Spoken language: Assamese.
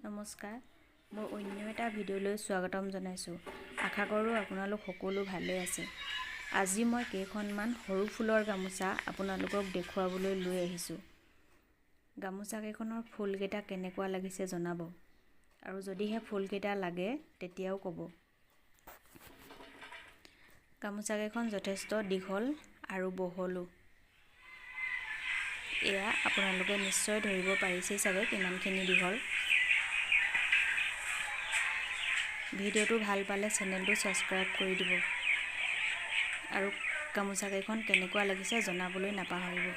নমস্কাৰ, মোৰ অন্য এটা ভিডিঅ'লৈ স্বাগতম জনাইছোঁ। আশা কৰোঁ আপোনালোক সকলো ভালে আছে। আজি মই কেইখনমান সৰু ফুলৰ গামোচা আপোনালোকক দেখুৱাবলৈ লৈ আহিছোঁ। গামোচা কেইখনৰ ফুলকেইটা কেনেকুৱা লাগিছে জনাব, আৰু যদিহে ফুলকেইটা লাগে তেতিয়াও ক'ব। গামোচা কেইখন যথেষ্ট দীঘল আৰু বহলো। এয়া আপোনালোকে নিশ্চয় ধৰিব পাৰিছেই চাগে কিমানখিনি দীঘল। ভিডিঅ'টো ভাল পালে চেনেলটো ছাবস্ক্ৰাইব কৰি দিব আৰু গামোচা কেইখন কেনেকুৱা লাগিছে জনাবলৈ নাপাহৰিব।